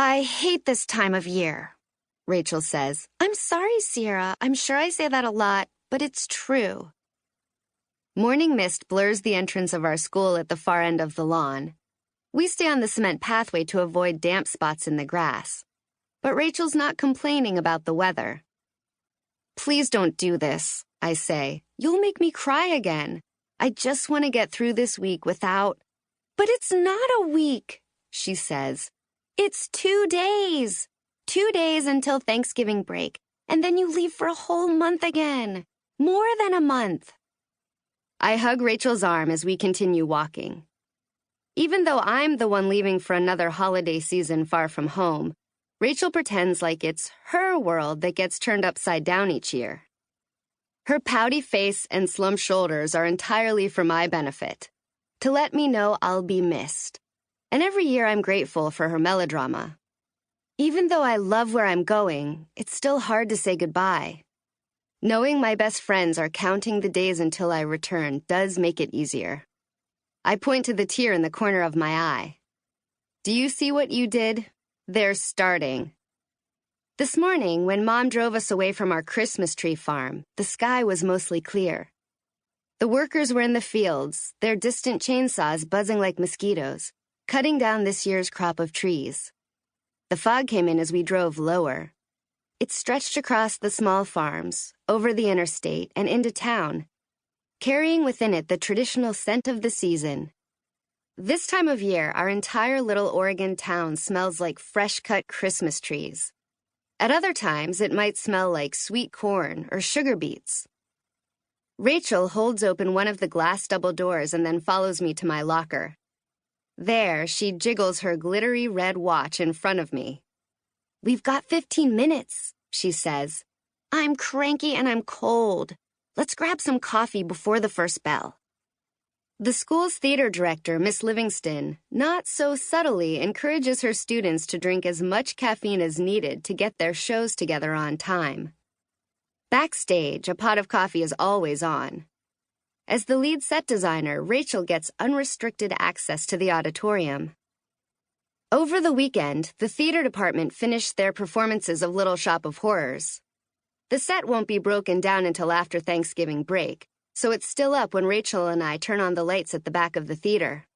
I hate this time of year, Rachel says. I'm sorry, Sierra. I'm sure I say that a lot, but it's true. Morning mist blurs the entrance of our school at the far end of the lawn. We stay on the cement pathway to avoid damp spots in the grass. But Rachel's not complaining about the weather. Please don't do this, I say. You'll make me cry again. I just want to get through this week without... But it's not a week, she says. It's 2 days. 2 days until Thanksgiving break, and then you leave for a whole month again. More than a month. I hug Rachel's arm as we continue walking. Even though I'm the one leaving for another holiday season far from home, Rachel pretends like it's her world that gets turned upside down each year. Her pouty face and slumped shoulders are entirely for my benefit, to let me know I'll be missed. And every year I'm grateful for her melodrama. Even though I love where I'm going, it's still hard to say goodbye. Knowing my best friends are counting the days until I return does make it easier. I point to the tear in the corner of my eye. Do you see what you did? They're starting. This morning, when Mom drove us away from our Christmas tree farm, the sky was mostly clear. The workers were in the fields, their distant chainsaws buzzing like mosquitoes, cutting down this year's crop of trees. The fog came in as we drove lower. It stretched across the small farms, over the interstate, and into town, carrying within it the traditional scent of the season. This time of year, our entire little Oregon town smells like fresh-cut Christmas trees. At other times, it might smell like sweet corn or sugar beets. Rachel holds open one of the glass double doors and then follows me to my locker. There, she jiggles her glittery red watch in front of me. We've got 15 minutes, she says. I'm cranky and I'm cold. Let's grab some coffee before the first bell. The school's theater director, Miss Livingston, not so subtly encourages her students to drink as much caffeine as needed to get their shows together on time. Backstage, a pot of coffee is always on. As the lead set designer, Rachel gets unrestricted access to the auditorium. Over the weekend, the theater department finished their performances of Little Shop of Horrors. The set won't be broken down until after Thanksgiving break, so it's still up when Rachel and I turn on the lights at the back of the theater.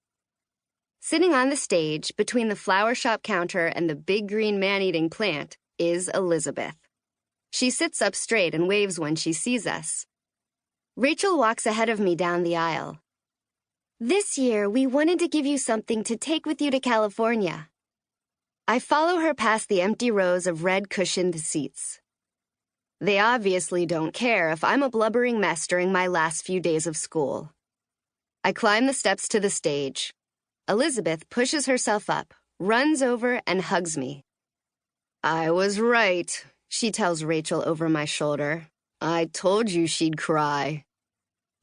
Sitting on the stage, between the flower shop counter and the big green man-eating plant, is Elizabeth. She sits up straight and waves when she sees us. Rachel walks ahead of me down the aisle. This year, we wanted to give you something to take with you to California. I follow her past the empty rows of red-cushioned seats. They obviously don't care if I'm a blubbering mess during my last few days of school. I climb the steps to the stage. Elizabeth pushes herself up, runs over, and hugs me. I was right, she tells Rachel over my shoulder. I told you she'd cry.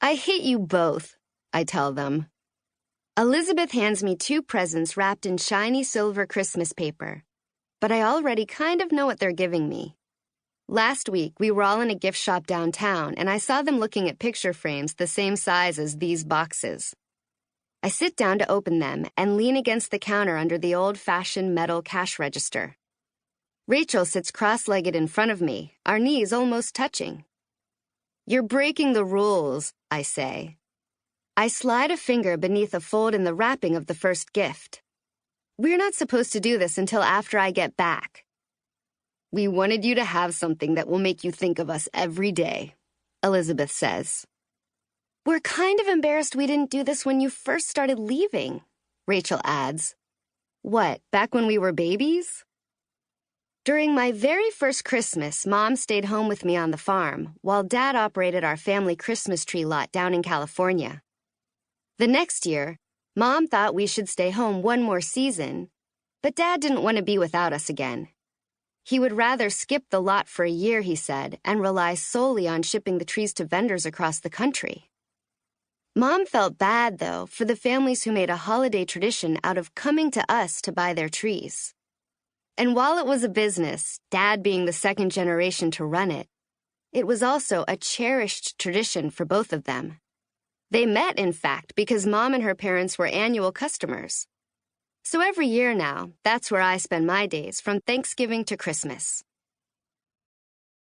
I hate you both, I tell them. Elizabeth hands me 2 presents wrapped in shiny silver Christmas paper, but I already kind of know what they're giving me. Last week, we were all in a gift shop downtown, and I saw them looking at picture frames the same size as these boxes. I sit down to open them and lean against the counter under the old-fashioned metal cash register. Rachel sits cross-legged in front of me, our knees almost touching. You're breaking the rules, I say. I slide a finger beneath a fold in the wrapping of the first gift. We're not supposed to do this until after I get back. We wanted you to have something that will make you think of us every day, Elizabeth says. We're kind of embarrassed we didn't do this when you first started leaving, Rachel adds. What, back when we were babies? During my very first Christmas, Mom stayed home with me on the farm, while Dad operated our family Christmas tree lot down in California. The next year, Mom thought we should stay home one more season, but Dad didn't want to be without us again. He would rather skip the lot for a year, he said, and rely solely on shipping the trees to vendors across the country. Mom felt bad, though, for the families who made a holiday tradition out of coming to us to buy their trees. And while it was a business, Dad being the second generation to run it, it was also a cherished tradition for both of them. They met, in fact, because Mom and her parents were annual customers. So every year now, that's where I spend my days from Thanksgiving to Christmas.